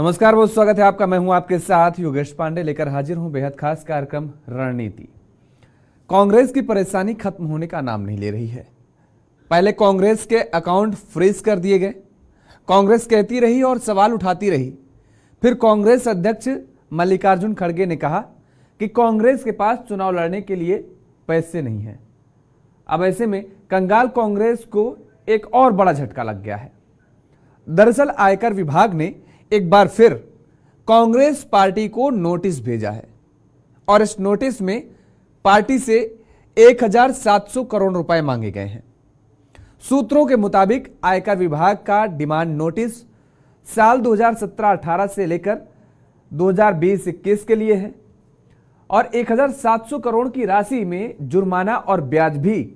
नमस्कार, बहुत स्वागत है आपका। मैं हूं आपके साथ योगेश पांडे, लेकर हाजिर हूं बेहद खास कार्यक्रम रणनीति। कांग्रेस की परेशानी खत्म होने का नाम नहीं ले रही है। पहले कांग्रेस के अकाउंट फ्रीज कर दिए गए, कांग्रेस कहती रही और सवाल उठाती रही। फिर कांग्रेस अध्यक्ष मल्लिकार्जुन खड़गे ने कहा कि कांग्रेस के पास चुनाव लड़ने के लिए पैसे नहीं है। अब ऐसे में कंगाल कांग्रेस को एक और बड़ा झटका लग गया है। दरअसल आयकर विभाग ने एक बार फिर कांग्रेस पार्टी को नोटिस भेजा है और इस नोटिस में पार्टी से 1700 करोड़ रुपए मांगे गए हैं। सूत्रों के मुताबिक आयकर विभाग का डिमांड नोटिस साल 2017-18 से लेकर 2020-21 के लिए है और 1700 करोड़ की राशि में जुर्माना और ब्याज भी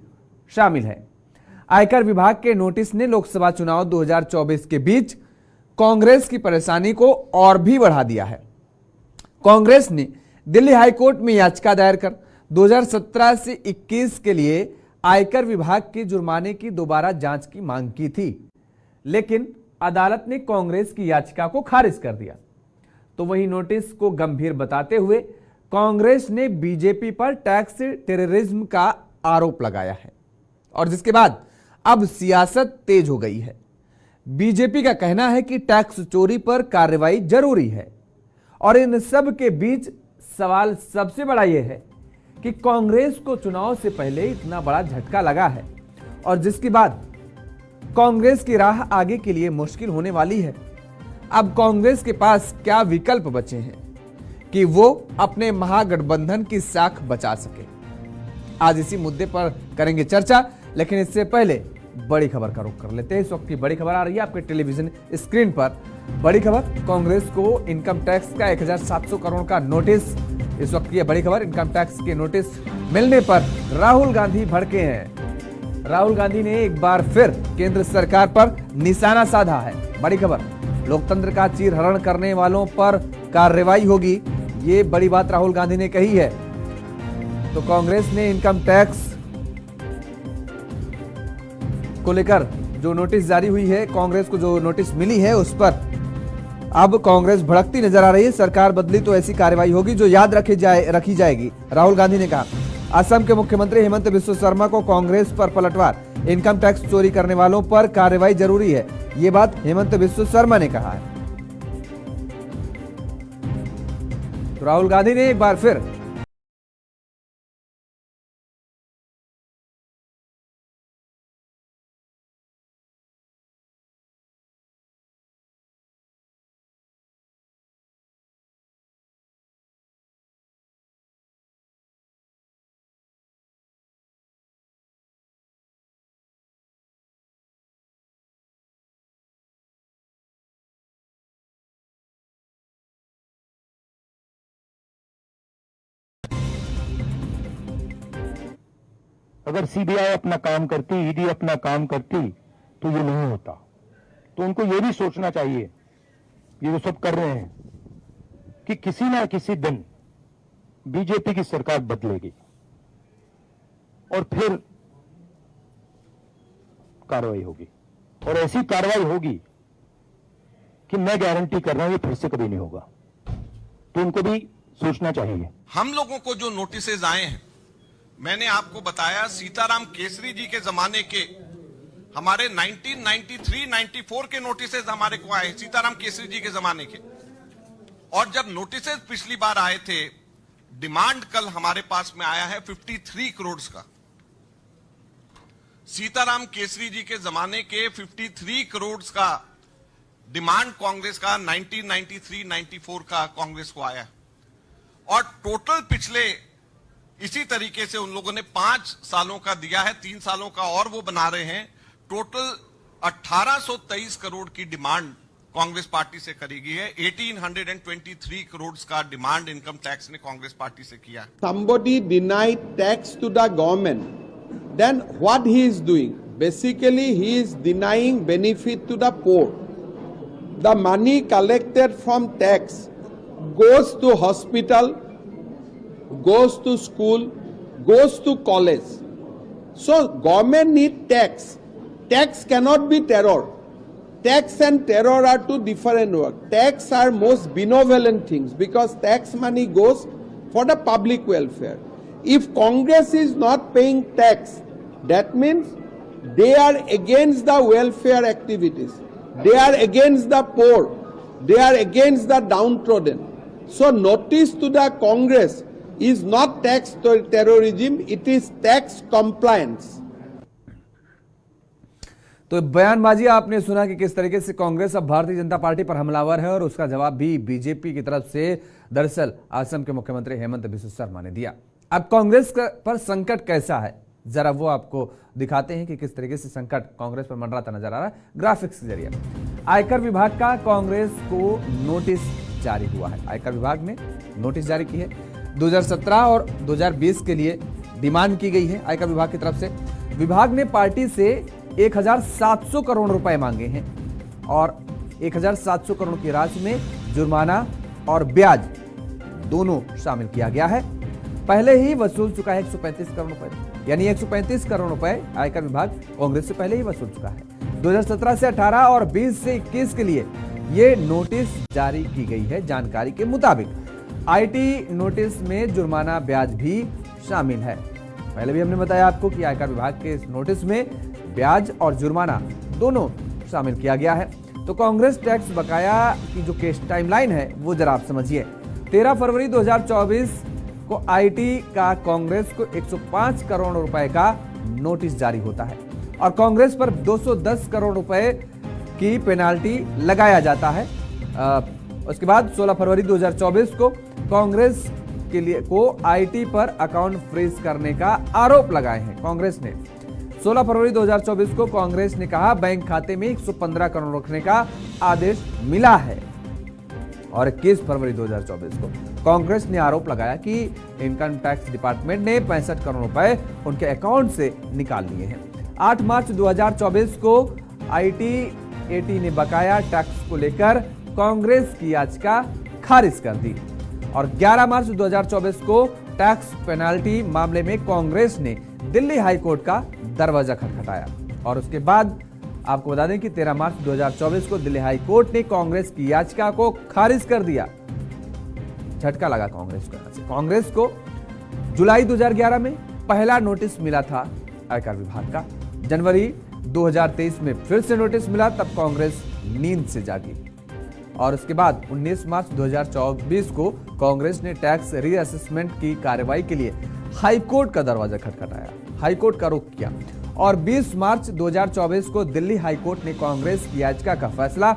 शामिल है। आयकर विभाग के नोटिस ने लोकसभा चुनाव 2024 के बीच कांग्रेस की परेशानी को और भी बढ़ा दिया है। कांग्रेस ने दिल्ली हाईकोर्ट में याचिका दायर कर 2017 से 21 के लिए आयकर विभाग के जुर्माने की दोबारा जांच की मांग की थी, लेकिन अदालत ने कांग्रेस की याचिका को खारिज कर दिया। तो वही नोटिस को गंभीर बताते हुए कांग्रेस ने बीजेपी पर टैक्स टेररिज्म का आरोप लगाया है और जिसके बाद अब सियासत तेज हो गई है। बीजेपी का कहना है कि टैक्स चोरी पर कार्रवाई जरूरी है और इन सब के बीच सवाल सबसे बड़ा यह है कि कांग्रेस को चुनाव से पहले इतना बड़ा झटका लगा है और जिसके बाद कांग्रेस की राह आगे के लिए मुश्किल होने वाली है। अब कांग्रेस के पास क्या विकल्प बचे हैं कि वो अपने महागठबंधन की साख बचा सके। आज इसी मुद्दे पर करेंगे चर्चा, लेकिन इससे पहले बड़ी खबर का रुख कर लेते हैं। इस वक्त की बड़ी खबर आ रही है आपके टेलीविजन स्क्रीन पर। बड़ी खबर, कांग्रेस को इनकम टैक्स का 1700 करोड़ का नोटिस। इस वक्त की बड़ी खबर, इनकम टैक्स के नोटिस मिलने पर राहुल गांधी भड़के हैं। राहुल गांधी ने एक बार फिर केंद्र सरकार पर निशाना साधा है। बड़ी खबर, लोकतंत्र का चीरहरण करने वालों पर कार्रवाई होगी, ये बड़ी बात राहुल गांधी ने कही है। तो कांग्रेस ने इनकम टैक्स को लेकर जो नोटिस जारी हुई है, कांग्रेस को जो नोटिस मिली है उस पर अब कांग्रेस भड़कती नजर आ रही है। सरकार बदली तो ऐसी कार्रवाई होगी जो याद रखी जाएगी, राहुल गांधी ने कहा। असम के मुख्यमंत्री हेमंत बिस्वा शर्मा को कांग्रेस पर पलटवार, इनकम टैक्स चोरी करने वालों पर कार्रवाई जरूरी है, ये बात हेमंत बिस्वा शर्मा ने कहा है। तो राहुल गांधी ने एक बार फिर अगर सीबीआई अपना काम करती, ईडी अपना काम करती तो ये नहीं होता। तो उनको ये भी सोचना चाहिए, ये जो सब कर रहे हैं, कि किसी ना किसी दिन बीजेपी की सरकार बदलेगी और फिर कार्रवाई होगी और ऐसी कार्रवाई होगी कि मैं गारंटी कर रहा हूं ये फिर से कभी नहीं होगा। तो उनको भी सोचना चाहिए। हम लोगों को जो नोटिसेज आए हैं, मैंने आपको बताया सीताराम केसरी जी के जमाने के हमारे 1993-94 के नोटिसेज हमारे को आए, सीताराम केसरी जी के जमाने के। और जब नोटिसेज पिछली बार आए थे, डिमांड कल हमारे पास में आया है 53 करोड़ का। सीताराम केसरी जी के जमाने के 53 करोड़ का डिमांड कांग्रेस का 1993-94 का कांग्रेस को आया और टोटल पिछले इसी तरीके से उन लोगों ने 5 सालों का दिया है, 3 सालों का और वो बना रहे हैं। टोटल 1823 करोड़ की डिमांड कांग्रेस पार्टी से करी गई है। 1823 करोड़ का डिमांड इनकम टैक्स ने कांग्रेस पार्टी से किया है। Somebody denied tax to the government, then what he is doing? Basically, he is denying benefit to the poor. The money collected from tax goes to hospital, goes to school, goes to college. So government need tax. Tax cannot be terror. tax and terror are two different words. Tax are most benevolent things because tax money goes for the public welfare. If Congress is not paying tax, that means they are against the welfare activities. They are against the poor. They are against the downtrodden. So notice to the Congress is not tax terrorism, it is tax compliance. तो बयानबाजी आपने सुना कि किस तरीके से कांग्रेस अब Bharatiya Janata party पर हमलावर है और उसका जवाब भी बीजेपी की तरफ से दरअसल असम के मुख्यमंत्री हेमंत बिस्वा शर्मा ने दिया। अब कांग्रेस पर संकट कैसा है, जरा वो आपको दिखाते हैं कि किस तरीके से संकट कांग्रेस पर मंडराता नजर आ रहा है ग्राफिक्स के जरिए। आयकर विभाग का कांग्रेस को नोटिस जारी हुआ है। आयकर विभाग ने नोटिस जारी की है। 2017 और 2020 के लिए डिमांड की गई है आयकर विभाग की तरफ से। विभाग ने पार्टी से 1700 करोड़ रुपए मांगे हैं और 1700 करोड़ की राशि में जुर्माना और ब्याज दोनों शामिल किया गया है। पहले ही वसूल चुका है 135 करोड़ रुपए, यानी 135 करोड़ रुपए आयकर विभाग कांग्रेस से पहले ही वसूल चुका है। 2017 से 18 और 20 से 21 के लिए ये नोटिस जारी की गई है। जानकारी के मुताबिक आईटी नोटिस में जुर्माना ब्याज भी शामिल है। पहले भी हमने बताया आपको कि आयकर विभाग के इस नोटिस में ब्याज और जुर्माना दोनों शामिल किया गया है। तो कांग्रेस टैक्स बकाया की जो केस टाइमलाइन है वो जरा आप समझिए। 13 फरवरी 2024 को आईटी का कांग्रेस को 105 करोड़ रुपए का नोटिस जारी होता है और कांग्रेस पर 210 करोड़ रुपए की पेनाल्टी लगाया जाता है। उसके बाद 16 फरवरी 2024 को कांग्रेस के लिए को आईटी पर अकाउंट फ्रीज करने का आरोप लगाए हैं कांग्रेस ने। 16 फरवरी 2024 को कांग्रेस ने कहा बैंक खाते में 115 करोड़ रखने का आदेश मिला है और 21 फरवरी 2024 को कांग्रेस ने आरोप लगाया कि इनकम टैक्स डिपार्टमेंट ने 65 करोड़ रुपए उनके अकाउंट से निकाल लिए हैं। 8 मार्च 2024 को एटी ने बकाया टैक्स को लेकर कांग्रेस की याचिका खारिज कर दी और 11 मार्च 2024 को टैक्स पेनाल्टी मामले में कांग्रेस ने दिल्ली हाई कोर्ट का दरवाजा खटखटाया और उसके बाद आपको बता दें कि 13 मार्च 2024 को दिल्ली हाई कोर्ट ने कांग्रेस की याचिका को खारिज कर दिया। झटका लगा कांग्रेस को। कांग्रेस को जुलाई 2011 में पहला नोटिस मिला था आयकर विभाग का। जनवरी 2023 में फिर से नोटिस मिला, तब कांग्रेस नींद से जागी और उसके बाद 19 मार्च 2024 को कांग्रेस ने टैक्स रीअसेसमेंट की कार्रवाई के लिए हाईकोर्ट का दरवाजा खटखटाया, हाईकोर्ट का रुख किया और 20 मार्च 2024 को दिल्ली हाईकोर्ट ने कांग्रेस की याचिका का फैसला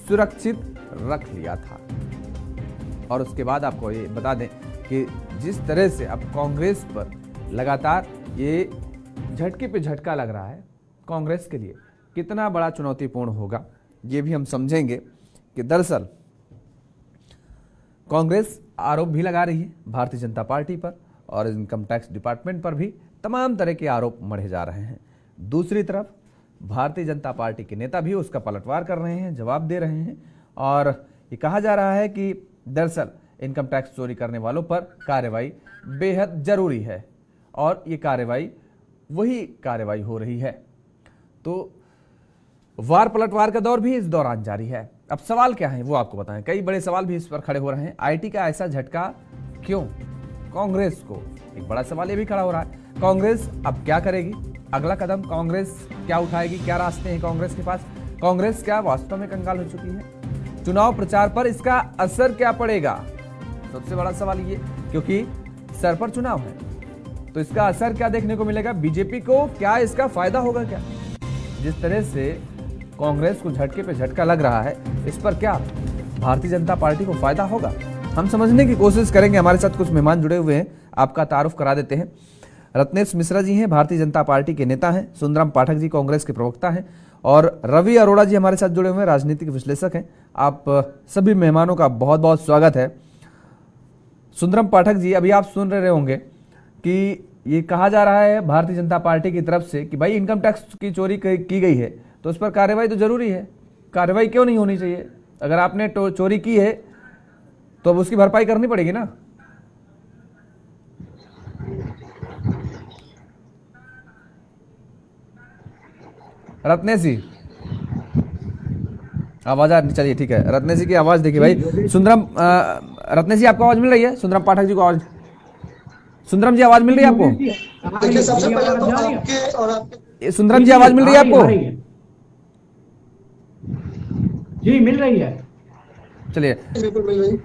सुरक्षित रख लिया था। और उसके बाद आपको ये बता दें कि जिस तरह से अब कांग्रेस पर लगातार ये झटके पे झटका लग रहा है, कांग्रेस के लिए कितना बड़ा चुनौतीपूर्ण होगा ये भी हम समझेंगे कि दरअसल कांग्रेस आरोप भी लगा रही है भारतीय जनता पार्टी पर और इनकम टैक्स डिपार्टमेंट पर भी तमाम तरह के आरोप मढ़े जा रहे हैं। दूसरी तरफ भारतीय जनता पार्टी के नेता भी उसका पलटवार कर रहे हैं, जवाब दे रहे हैं और ये कहा जा रहा है कि दरअसल इनकम टैक्स चोरी करने वालों पर कार्रवाई बेहद जरूरी है और ये कार्रवाई वही कार्रवाई हो रही है। तो वार पलटवार का दौर भी इस दौरान जारी है। अब सवाल क्या है वो आपको बताएं। कई बड़े सवाल भी इस पर खड़े हो रहे हैं। आईटी का ऐसा झटका क्यों कांग्रेस को? एक बड़ा सवाल ये भी खड़ा हो रहा है। कांग्रेस अब क्या करेगी? अगला कदम कांग्रेस क्या उठाएगी? क्या रास्ते हैं कांग्रेस के पास? कांग्रेस क्या वास्तव में कंगाल हो चुकी है? चुनाव प्रचार पर इसका असर क्या पड़ेगा? सबसे बड़ा सवाल ये, क्योंकि सर पर चुनाव है तो इसका असर क्या देखने को मिलेगा? बीजेपी को क्या इसका फायदा होगा? क्या जिस तरह से कांग्रेस को झटके पे झटका लग रहा है, इस पर क्या भारतीय जनता पार्टी को फायदा होगा? हम समझने की कोशिश करेंगे। हमारे साथ कुछ मेहमान जुड़े हुए हैं, आपका तारुफ करा देते हैं। रत्नेश मिश्रा जी हैं, भारतीय जनता पार्टी के नेता हैं। सुंदरम पाठक जी कांग्रेस के प्रवक्ता हैं और रवि अरोड़ा जी हमारे साथ जुड़े हुए हैं, राजनीतिक विश्लेषक हैं। आप सभी मेहमानों का बहुत बहुत स्वागत है। सुंदरम पाठक जी, अभी आप सुन रहे होंगे कि ये कहा जा रहा है भारतीय जनता पार्टी की तरफ से कि भाई इनकम टैक्स की चोरी की गई है तो उस पर कार्रवाई तो जरूरी है। कार्रवाई क्यों नहीं होनी चाहिए? अगर आपने चोरी की है तो अब उसकी भरपाई करनी पड़ेगी ना। रत्नेश जी, आवाज आ, चलिए ठीक है, रत्नेश जी की आवाज देखिए भाई। सुंदरम रत्नेश जी आपको आवाज मिल रही है? सुंदरम पाठक जी को आवाज, सुंदरम जी आवाज मिल रही है आपको? देखिए सबसे पहले तो आपके और आपके सुंदरम जी आवाज मिल रही है आपको? जी मिल रही है। चलिए, बिल्कुल मिल रही,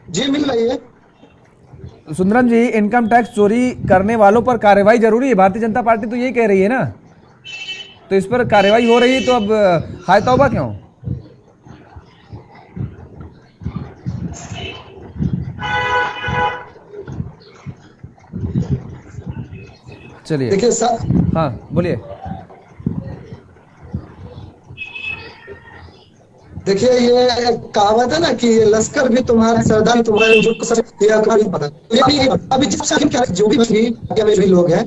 जी मिल रही है। सुंदरम जी, इनकम टैक्स चोरी करने वालों पर कार्रवाई जरूरी है, भारतीय जनता पार्टी तो यही कह रही है ना, तो इस पर कार्रवाई हो रही है, तो अब हाय तौबा क्यों? चलिए, देखिए सर, हाँ बोलिए। देखिए ये कहावत है ना कि लश्कर भी तुम्हारा सरदार भी तुम्हारे जो पता ये भी अभी जो भी लोग हैं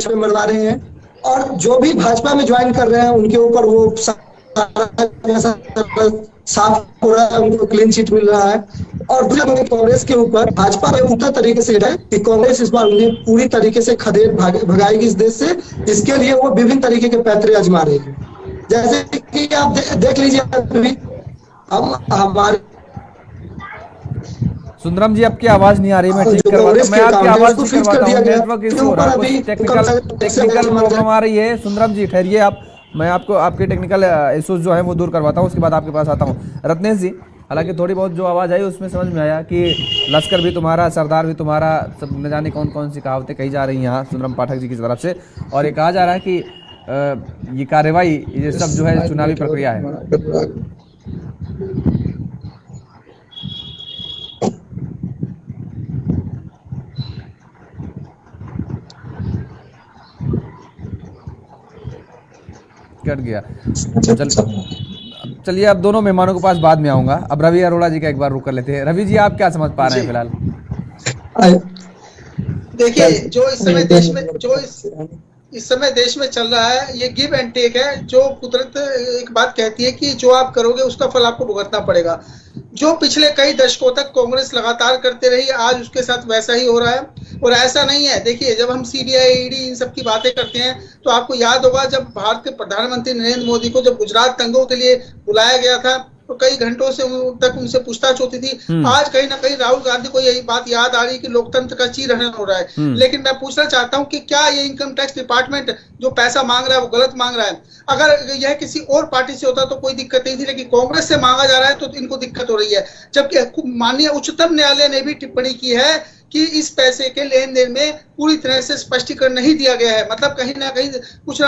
में मरवा रहे हैं, और जो भी भाजपा में ज्वाइन कर रहे हैं उनके ऊपर वो साफ हो रहा है, उनको क्लीन चिट मिल रहा है। और कांग्रेस के ऊपर भाजपा में उतना तरीके से है कि कांग्रेस इस बार उन्हें पूरी तरीके से खदेड़ भगाएगी इस देश से। इसके लिए वो विभिन्न तरीके के पैतरे आजमा रही है, जैसे कि आप देख लीजिए अभी हम हमारे सुंदरम जी आपकी आवाज नहीं आ रही, मैं ठीक करवाता हूं, मैं आपकी आवाज ठीक करवाता हूं, नेटवर्क इशू हो रहा है, कुछ टेक्निकल प्रॉब्लम आ रही है। सुंदरम जी ठहरिए आप, मैं आपको आपके टेक्निकल इश्यूज जो है वो दूर करवाता हूं, उसके बाद आपके पास आता हूं। रत्नेश जी, हालांकि थोड़ी बहुत जो आवाज आई उसमें समझ में आया कि लश्कर भी तुम्हारा, सरदार भी तुम्हारा, सब न जाने कौन कौन सी कहावतें कही जा रही हैं यहाँ सुंदरम पाठक जी की तरफ से, और ये कहा जा रहा है कि ये कार्रवाई, ये सब जो है चुनावी प्रक्रिया है। कट गया। चलिए, अब दोनों मेहमानों के पास बाद में आऊंगा, अब रवि अरोड़ा जी का एक बार रुक कर लेते हैं। रवि जी, आप क्या समझ पा रहे हैं फिलहाल? देखिए, जो इस समय देश में चल रहा है, ये गिव एंड टेक है। जो कुदरत एक बात कहती है कि जो आप करोगे उसका फल आपको भुगतना पड़ेगा। जो पिछले कई दशकों तक कांग्रेस लगातार करते रही, आज उसके साथ वैसा ही हो रहा है। और ऐसा नहीं है, देखिए जब हम सीबीआई, ईडी इन सब की बातें करते हैं तो आपको याद होगा जब भारत के प्रधानमंत्री नरेंद्र मोदी को जब गुजरात दंगों के लिए बुलाया गया था तो कई घंटों से तक उनसे पूछताछ होती थी। आज कहीं ना कहीं राहुल गांधी को यही बात याद आ रही है कि लोकतंत्र का चीरहरण हो रहा है। लेकिन मैं पूछना चाहता हूं कि क्या ये इनकम टैक्स डिपार्टमेंट जो पैसा मांग रहा है वो गलत मांग रहा है? अगर यह किसी और पार्टी से होता तो कोई दिक्कत नहीं थी, लेकिन कांग्रेस से मांगा जा रहा है तो इनको दिक्कत हो रही है। जबकि माननीय उच्चतम न्यायालय ने भी टिप्पणी की है कि इस पैसे के लेन देन में पूरी तरह से स्पष्टीकरण नहीं दिया गया है, मतलब कहीं ना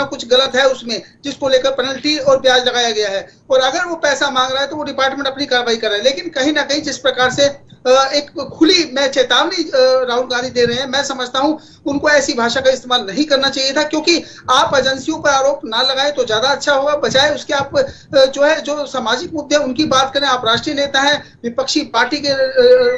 कुछ गलत है उसमें, जिसको लेकर पेनल्टी और ब्याज लगाया गया है। और अगर वो पैसा मांग रहा है तो वो डिपार्टमेंट अपनी कार्रवाई कर रहा है। लेकिन कहीं ना कहीं जिस प्रकार से एक खुली मैं चेतावनी राहुल गांधी दे रहे हैं, मैं समझता हूं उनको ऐसी भाषा का इस्तेमाल नहीं करना चाहिए था, क्योंकि आप एजेंसियों पर आरोप ना लगाएं तो ज्यादा अच्छा होगा, बजाय उसके आप जो सामाजिक मुद्दे उनकी बात करें। आप राष्ट्रीय नेता हैं, विपक्षी पार्टी के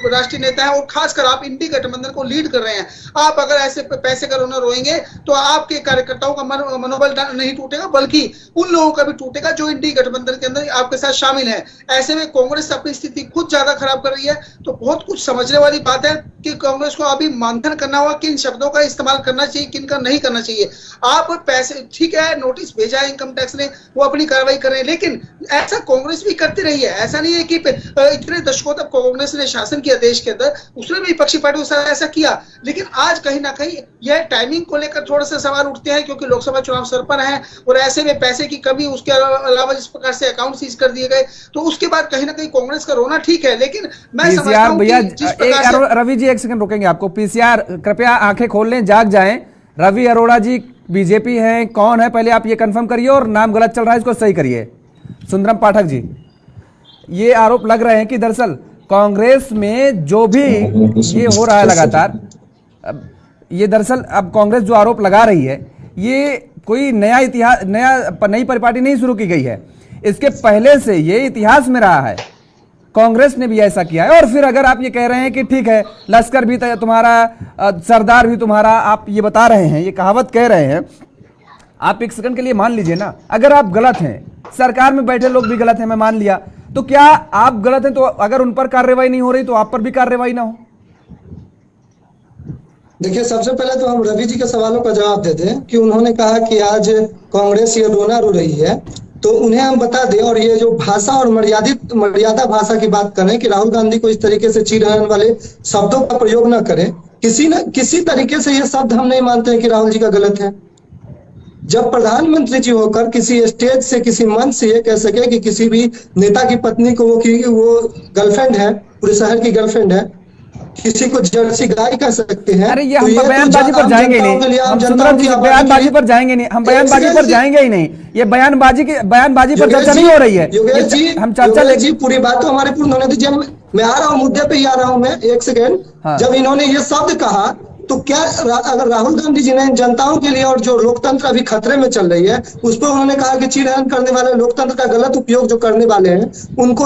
राष्ट्रीय नेता हैं, और खासकर आप इंडी गठबंधन को लीड कर रहे हैं। आप अगर ऐसे पैसे का रोना रोएंगे तो आपके कार्यकर्ताओं का मनोबल नहीं टूटेगा, बल्कि उन लोगों का भी टूटेगा जो इंडी गठबंधन के अंदर आपके साथ शामिल है। ऐसे में कांग्रेस अपनी स्थिति खुद ज्यादा खराब कर रही है। तो बहुत कुछ समझने वाली बात है कि कांग्रेस को अभी मंथन करना होगा किन शब्दों का इस्तेमाल करना चाहिए, किन का नहीं करना चाहिए। आप पैसे, ठीक है, नोटिस भेजा है इनकम टैक्स ने, वो अपनी कार्रवाई कर रहे हैं, लेकिन ऐसा कांग्रेस भी करती रही है। ऐसा नहीं है कि इतने दशकों तक कांग्रेस ने शासन किया देश के अंदर, उसने भी विपक्षी पार्टियों से ऐसा किया। लेकिन आज कहीं ना कहीं यह टाइमिंग को लेकर थोड़ा सा सवाल उठते हैं, क्योंकि लोकसभा चुनाव सर पर है और ऐसे में पैसे की कमी, उसके अलावा जिस प्रकार से अकाउंट सीज कर दिए गए, तो उसके बाद कहीं ना कहीं कांग्रेस का रोना ठीक है। लेकिन मैं समझता हूं भैया, रवि जी एक सेकंड रुकेंगे आपको। पीसीआर कृपया आंखें खोल लें, जाग जाएं। रवि अरोड़ा जी बीजेपी हैं, कौन है पहले आप ये कंफर्म करिए, और नाम गलत चल रहा है इसको सही करिए। सुंदरम पाठक जी, ये आरोप लग रहे हैं कि दरअसल कांग्रेस में जो भी ये हो रहा है लगातार, ये दरअसल अब कांग्रेस जो आरोप लगा रही है, ये कोई नई परिपाटी नहीं शुरू की गई है। इसके पहले से ये इतिहास में रहा है, कांग्रेस ने भी ऐसा किया है। और फिर अगर आप ये कह रहे हैं कि ठीक है, लश्कर भी तुम्हारा, सरदार भी तुम्हारा, आप ये बता रहे हैं, ये कहावत कह रहे हैं, आप एक सेकंड के लिए मान लीजिए ना, अगर आप गलत हैं, सरकार में बैठे लोग भी गलत हैं, मैं मान लिया, तो क्या आप गलत हैं तो अगर उन पर कार्रवाई नहीं हो रही तो आप पर भी कार्रवाई ना हो? देखिए, सबसे पहले तो हम रवि जी के सवालों का जवाब दे दें कि उन्होंने कहा कि आज कांग्रेस ये रोना रो रही है, तो उन्हें हम बता दें, और ये जो भाषा और मर्यादा भाषा की बात करें कि राहुल गांधी को इस तरीके से चीरहरण वाले शब्दों का प्रयोग न करें। किसी तरीके से ये शब्द हम नहीं मानते हैं कि राहुल जी का गलत है। जब प्रधानमंत्री जी होकर किसी स्टेज से, किसी मंच से ये कह सके कि किसी भी नेता की पत्नी को वो गर्लफ्रेंड है, पूरे शहर की गर्लफ्रेंड है, किसी को जर्सी गाय कह सकते हैं। अरे ये तो हम बयानबाजी पर जाएंगे नहीं, हम सुंदरम जी बयानबाजी पर जाएंगे नहीं, हम बयानबाजी पर जाएंगे ही नहीं। ये बयानबाजी पर चर्चा नहीं हो रही है। योगेश जी, हम चर्चा जी पूरी बात तो हमारे पूर्ण होने दीजिए। मैं आ रहा हूँ, मुद्दे पे ही आ रहा हूँ मैं, एक सेकेंड। हाँ। जब इन्होंने ये शब्द कहा तो क्या अगर राहुल गांधी जी ने जनताओं के लिए, और जो लोकतंत्र अभी खतरे में चल रही है, उस पर उन्होंने कहा कि चीरहरण करने वाले, लोकतंत्र का गलत उपयोग जो करने वाले हैं, उनको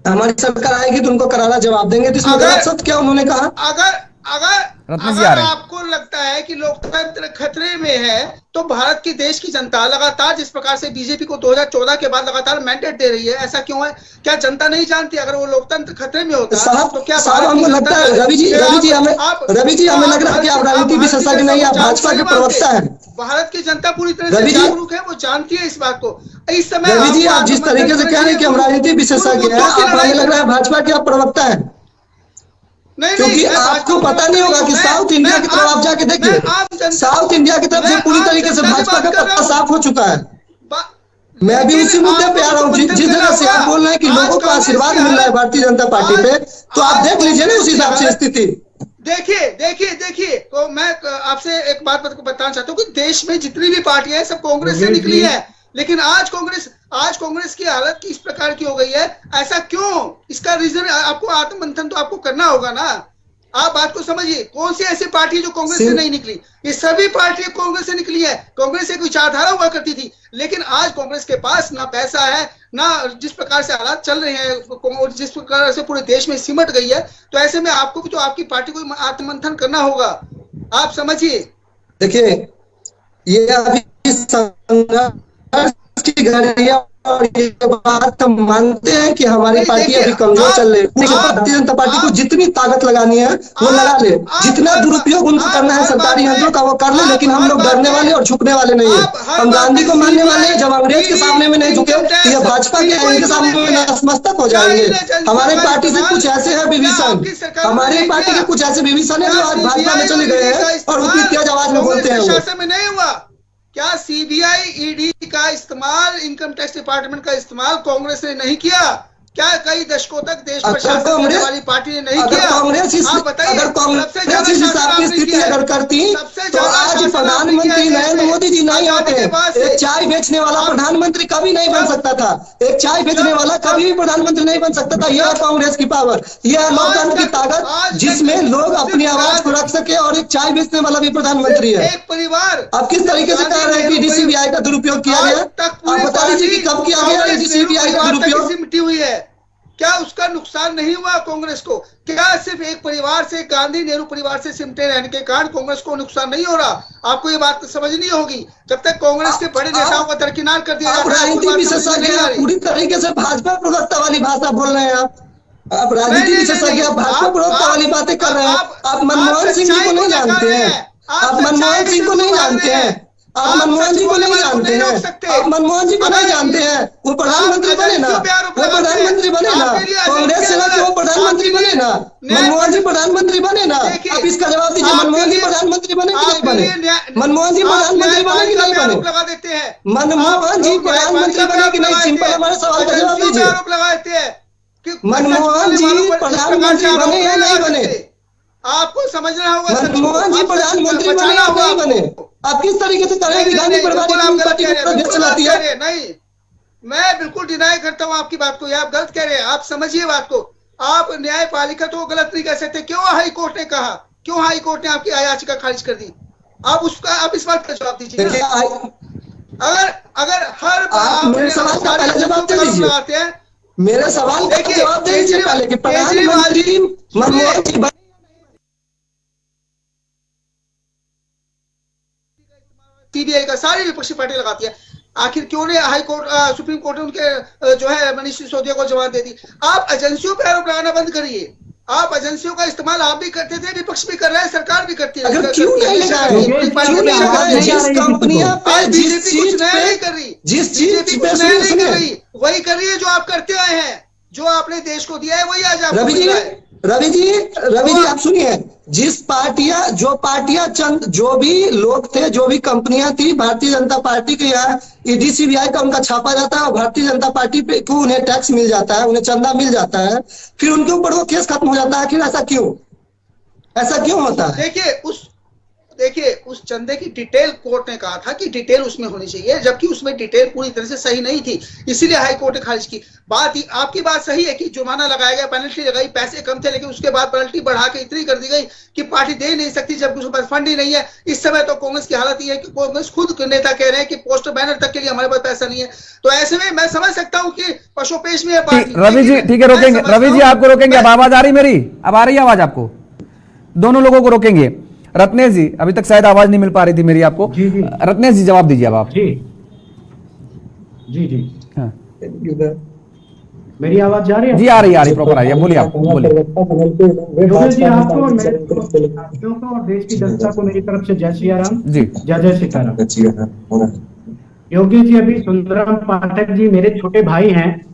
हमारी सरकार आएगी तो उनको करारा जवाब देंगे। तो इसमें गलत शब्द क्या उन्होंने कहा? अगर आपको लगता है कि लोकतंत्र खतरे में है, तो भारत की देश की जनता लगातार जिस प्रकार से बीजेपी को 2014 के बाद लगातार मैंडेट दे रही है, ऐसा क्यों है? क्या जनता नहीं जानती अगर वो लोकतंत्र खतरे में होता है तो क्या साहब हमको लगता है रवि जी हमें लग रहा है कि आप राजनीति विशेषज्ञ नहीं, आप भाजपा के प्रवक्ता हैं। भारत की जनता पूरी तरह से जागरूक है, वो जानती है इस बात को। इस समय रवि जी, आप जिस तरीके से कह रहे हैं कि हम राजनीति विशेषज्ञ हैं, आप हमें लग रहा है भाजपा के आप प्रवक्ता हैं। क्योंकि आपको पता नहीं होगा कि साउथ इंडिया की तरफ आप जाके देखिए, साउथ इंडिया की तरफ से पूरी तरीके से भाजपा का पत्ता साफ हो चुका है। मैं भी उसी मुद्दे पे आ रहा हूँ। जिस जगह से आप बोल रहे हैं कि लोगों को आशीर्वाद मिल रहा है भारतीय जनता पार्टी पे, तो आप देख लीजिए ना उस हिसाब से स्थिति। देखिए तो मैं आपसे एक बात बताना चाहता हूँ कि देश में जितनी भी पार्टियां हैं सब कांग्रेस से निकली है, लेकिन आज कांग्रेस की हालत की इस प्रकार की हो गई है। ऐसा क्यों? इसका रीजन आपको आत्ममंथन तो आपको करना होगा ना। आप बात को समझिए, कौन सी ऐसी पार्टी जो कांग्रेस से नहीं निकली? ये सभी पार्टियां कांग्रेस से निकली है। कांग्रेस एक विचारधारा हुआ करती थी, लेकिन आज कांग्रेस के पास ना पैसा है, ना जिस प्रकार से हालात चल रहे हैं, जिस प्रकार से पूरे देश में सिमट गई है, तो ऐसे में आपको भी तो आपकी पार्टी को आत्ममंथन करना होगा। आप समझिए। देखिए, ये अभी संघर्ष की घड़ी है, और ये बात हम मानते हैं कि हमारी पार्टी अभी कमजोर चल रही है। भारतीय जनता पार्टी को जितनी ताकत लगानी है वो लगा ले, जितना दुरुपयोग उनको करना है सरकारी यंत्रों का वो कर ले, लेकिन हम लोग डरने वाले और झुकने वाले नहीं है। हम गांधी को मानने वाले हैं। जब अंग्रेज के सामने में नहीं झुके तो ये भाजपा के इनके सामने में नतमस्तक हो जाएंगे। हमारे पार्टी से कुछ ऐसे है विभीषण, हमारी पार्टी के कुछ ऐसे विभीषण है जो आज भाजपा में चले गए हैं और उनकी तेज आवाज में बोलते हैं। शासन में नहीं हुआ क्या? सीबीआई, ईडी का इस्तेमाल, इनकम टैक्स डिपार्टमेंट का इस्तेमाल कांग्रेस ने नहीं किया क्या? कई दशकों तक देश पर शासन करने वाली पार्टी ने नहीं किया। आप बताइए, अगर कांग्रेस इस हिसाब की स्थिति अगर करती तो आज प्रधानमंत्री नरेंद्र मोदी जी नहीं आते। एक चाय बेचने वाला प्रधानमंत्री कभी नहीं बन सकता था। एक चाय बेचने वाला कभी भी प्रधानमंत्री नहीं बन सकता था। यह है कांग्रेस की पावर, यह है लोकतंत्र की ताकत, जिसमें लोग अपनी आवाज को रख सके, और एक चाय बेचने वाला भी प्रधानमंत्री है। एक परिवार, आप किस तरीके से कह रहे हैं कि सीबीआई का दुरुपयोग किया गया? आप बता दीजिए कि कब किया गया सीबीआई का दुरुपयोग? मिट्टी हुई है क्या? उसका नुकसान नहीं हुआ कांग्रेस को? क्या सिर्फ एक परिवार से, गांधी नेहरू परिवार से सिमटे रहने के कारण कांग्रेस को नुकसान नहीं हो रहा? आपको ये बात समझनी होगी। जब तक कांग्रेस के बड़े नेताओं को दरकिनार कर दिया जाता है, राजनीति विशेषज्ञ पूरी तरीके से भाजपा प्रवक्ता वाली भाषा बोल रहे हैं आप राजनीति विशेषज्ञ भाजपा प्रवक्ता वाली बातें कर रहे हैं। आप मनमोहन सिंह जी को नहीं जानते हैं, आप मनमोहन सिंह को नहीं जानते हैं, आप मनमोहन जी को नहीं जानते हैं, आप मनमोहन जी को नहीं जानते हैं। वो प्रधानमंत्री बने ना, वो प्रधानमंत्री बने ना, कांग्रेस से वो प्रधानमंत्री बने ना, मनमोहन जी प्रधानमंत्री बने ना। आप इसका जवाब दीजिए, मनमोहन जी प्रधानमंत्री बने कि नहीं बने? मनमोहन जी प्रधानमंत्री बने कि नहीं बने? मनमोहन जी प्रधानमंत्री बने कि नहीं? सिंपल हमारे सवाल का जवाब दीजिए। मनमोहन जी प्रधानमंत्री बने या नहीं बने? आपको समझना होगा। मनमोहन जी प्रधानमंत्री बने या नहीं बने? आप किस तरीके से करें कि गांधी परिवार चलाती है? नहीं, मैं बिल्कुल डिनाई करता हूं आपकी बात को। आप गलत कह रहे हैं, आप समझिए बात को। आप न्यायपालिका तो गलत नहीं कह सकते। क्यों हाई कोर्ट ने कहा, क्यों हाई कोर्ट ने आपकी याचिका खारिज कर दी? आप इस बात का जवाब दीजिए। अगर हर मेरे सवाल का पहले जवाब दे दीजिए। मेरे सवाल का जवाब दे दीजिए पहले कि प्रधानमंत्री मनमोहन जी सीबीआई का सारी विपक्षी पार्टी लगाती है। आखिर क्यों ने हाई कोर्ट, सुप्रीम कोर्ट ने उनके जो है मनीष सिसोदिया को जवाब दे दी? आप एजेंसियों पर आरोप लगाना बंद करिए। आप एजेंसियों का इस्तेमाल आप भी करते थे, विपक्ष भी कर रहा है, सरकार भी करती है। अगर क्यों नहीं लगाए, क्यों नहीं लगाए? जिस कंपनियां पे आज जिस बीजेपी कुछ चीज नया पे नहीं कर रही, जिस चीज बीजेपी पे कुछ नया नहीं कर सुनिए, रही, वही कर रही है जो आप करते आए हैं, जो आपने देश को दिया है वही आज आपको रवि मिल जी रहा है। रवि जी आप सुनिए, जिस पार्टियां चंद जो भी लोग थे, जो भी कंपनियां थी, भारतीय जनता पार्टी के यहाँ ईडी सीबीआई का उनका छापा जाता है और भारतीय जनता पार्टी पे को उन्हें टैक्स मिल जाता है, उन्हें चंदा मिल जाता है, फिर उनके ऊपर वो केस खत्म हो जाता है। आखिर ऐसा क्यों होता है? देखिए उस चंदे की डिटेल कोर्ट ने कहा था कि डिटेल उसमें होनी चाहिए, जबकि उसमें डिटेल पूरी तरह से सही नहीं थी, इसीलिए हाई कोर्ट ने खारिज की। आपकी बात सही है कि जुर्माना लगाया गया, पेनल्टी लगाई, पैसे कम थे, लेकिन उसके बाद पेनल्टी बढ़ा के इतनी कर दी गई कि पार्टी दे नहीं सकती, जबकि उसके पास फंड ही नहीं है। इस समय तो कांग्रेस की हालत ये है कि कांग्रेस खुद नेता कह रहे हैं कि पोस्टर बैनर तक के लिए हमारे पास पैसा नहीं है। तो ऐसे में मैं समझ सकता हूँ कि पशुपेश में है पार्टी। रवि जी ठीक है, रोकेंगे। रवि जी आपको रोकेंगे। अब आवाज आ रही मेरी? अब आ रही है आवाज आपको? दोनों लोगों को रोकेंगे। रत्नेश जी, अभी तक शायद आवाज नहीं मिल पा रही थी मेरी आपको। जी जी रत्नेश जी जवाब दीजिए अब आप। जी जी जी हाँ मेरी आवाज जा रही है? जी आ रही प्रॉपर आ रही है। बोलिए आप, बोलिए। योगेश जी, आपको और साथियों को और देश की जनता को मेरी तरफ से जय सिया राम जी। जय सीताराम। योगेश जी, अभी सुंदरम पाठक जी मेरे छोटे भाई हैं,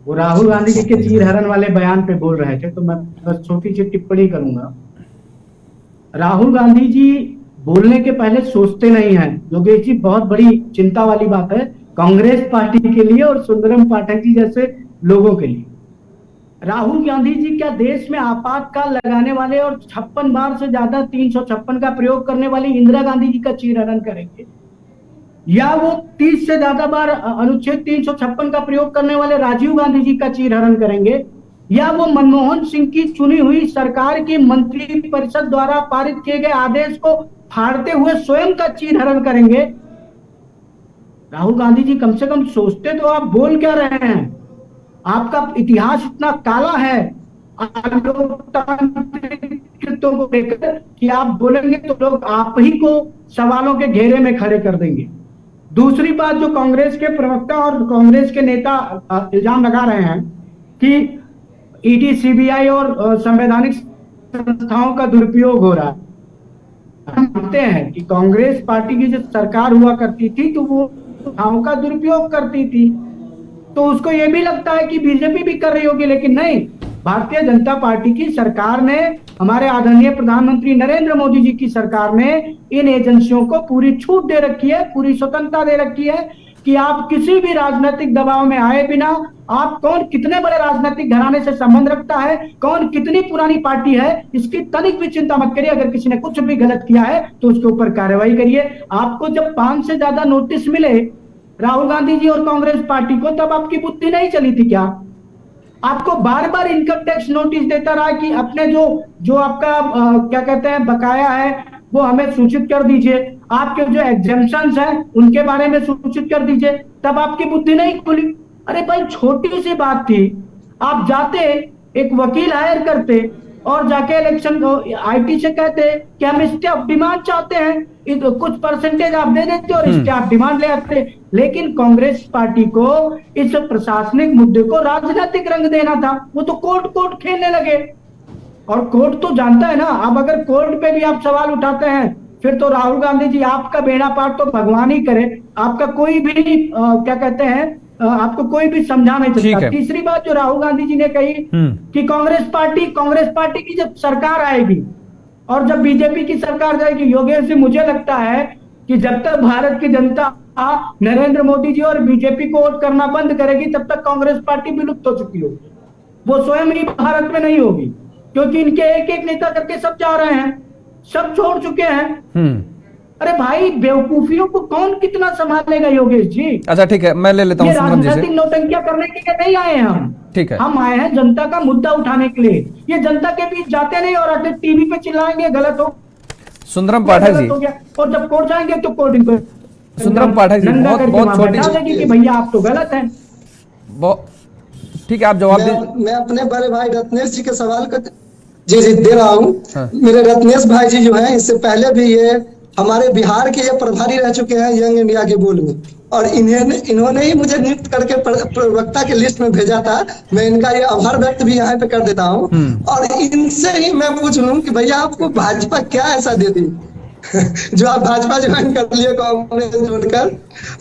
वो राहुल गांधी जी के चीरहरण वाले बयान पे बोल रहे थे, तो मैं बस छोटी सी टिप्पणी करूंगा। राहुल गांधी जी बोलने के पहले सोचते नहीं हैं। योगेश जी, बहुत बड़ी चिंता वाली बात है कांग्रेस पार्टी के लिए और सुंदरम पाठक जी जैसे लोगों के लिए। राहुल गांधी जी क्या देश में आपातकाल लगाने वाले और 56 बार से ज्यादा 356 का प्रयोग करने वाली इंदिरा गांधी जी का चीरहरण करेंगे, या वो 30 से ज्यादा बार अनुच्छेद 356 का प्रयोग करने वाले राजीव गांधी जी का चीरहरण करेंगे, या वो मनमोहन सिंह की चुनी हुई सरकार की मंत्री परिषद द्वारा पारित किए गए आदेश को फाड़ते हुए स्वयं का चीरहरण करेंगे? राहुल गांधी जी कम से कम सोचते तो आप बोल क्या रहे हैं? आपका इतिहास इतना काला है लोकतांत्रिकों को लेकर कि आप बोलेंगे तो लोग आप ही को सवालों के घेरे में खड़े कर देंगे। दूसरी बात, जो कांग्रेस के प्रवक्ता और कांग्रेस के नेता इल्जाम लगा रहे हैं कि ईडी सीबीआई और संवैधानिक संस्थाओं का दुरुपयोग हो रहा है। हम मानते हैं कि कांग्रेस पार्टी की जो सरकार हुआ करती थी तो वो संस्थाओं का दुरुपयोग करती थी, तो उसको ये भी लगता है कि बीजेपी भी कर रही होगी, लेकिन नहीं। भारतीय जनता पार्टी की सरकार ने, हमारे आदरणीय प्रधानमंत्री नरेंद्र मोदी जी की सरकार ने इन एजेंसियों को पूरी छूट दे रखी है, पूरी स्वतंत्रता दे रखी है कि आप किसी भी राजनीतिक दबाव में आए बिना, आप कौन कितने बड़े राजनीतिक घराने से संबंध रखता है, कौन कितनी पुरानी पार्टी है, इसकी तनिक भी चिंता मत करिए। अगर किसी ने कुछ भी गलत किया है तो उसके ऊपर कार्रवाई करिए। आपको जब 5 से ज्यादा नोटिस मिले राहुल गांधी जी और कांग्रेस पार्टी को, तब आपकी बुद्धि नहीं चली थी क्या? आपको बार बार इनकम टैक्स नोटिस देता रहा कि अपने जो आपका क्या कहते हैं बकाया है वो हमें सूचित कर दीजिए, आपके जो एग्जेम्पशंस हैं उनके बारे में सूचित कर दीजिए, तब आपकी बुद्धि नहीं खुली। अरे भाई, छोटी सी बात थी, आप जाते एक वकील हायर करते और जाके इलेक्शन आईटी से कहते कि हम स्टे ऑफ डिमांड चाहते हैं, कुछ परसेंटेज आप दे देते और स्टे ऑफ डिमांड ले आते। लेकिन कांग्रेस पार्टी को इस प्रशासनिक मुद्दे को राजनीतिक रंग देना था, वो तो कोर्ट खेलने लगे। और कोर्ट तो जानता है ना, अब अगर कोर्ट पे भी आप सवाल उठाते हैं फिर तो राहुल गांधी जी आपका बेड़ा पार तो भगवान ही करे, आपका कोई भी क्या कहते हैं आपको कोई भी समझा नहीं सकता। तीसरी बात जो राहुल गांधी जी ने कही कि कांग्रेस पार्टी की जब सरकार आएगी और जब बीजेपी की सरकार जाएगी, योगेश जी मुझे लगता है कि जब तक भारत की जनता नरेंद्र मोदी जी और बीजेपी को वोट करना बंद करेगी तब तक कांग्रेस पार्टी विलुप्त हो चुकी होगी, वो स्वयं ही भारत में नहीं होगी, क्योंकि इनके एक एक नेता करके सब जा रहे हैं, सब छोड़ चुके हैं। अरे भाई, बेवकूफियों को कौन कितना संभालेगा योगेश जी? अच्छा ठीक है, मैं ले लेता हूँ सुंदरम जी से। राजनीतिक नौटंकियां करने के लिए नहीं आए हैं हम, ठीक है, हम आए हैं जनता का मुद्दा उठाने के लिए। ये जनता के बीच जाते नहीं और आके टीवी पे चिल्लाएंगे गलत हो, सुंदरम पाठक जी, और जब कोर्ट जाएंगे तो कोर्ट इनको सुंदरम पाठक जी बहुत छोटी कि भैया आप तो गलत हैं। ठीक है, आप जवाब दीजिए। मैं अपने बड़े भाई रत्नेश जी के सवाल का जी दे रहा हूँ। हाँ। मेरे रत्नेश भाई जी जो है, इससे पहले भी ये हमारे बिहार के ये प्रभारी रह चुके हैं यंग इंडिया के बोर्ड में। और इन्होंने ही मुझे नियुक्त करके प्रवक्ता के लिस्ट में भेजा था। मैं इनका ये आभार व्यक्त भी यहाँ पे कर देता हूँ। और इनसे ही मैं पूछ लूं कि भैया आपको भाजपा क्या ऐसा दे दी जो आप भाजपा ज्वाइन कर लिए कांग्रेस छोड़कर,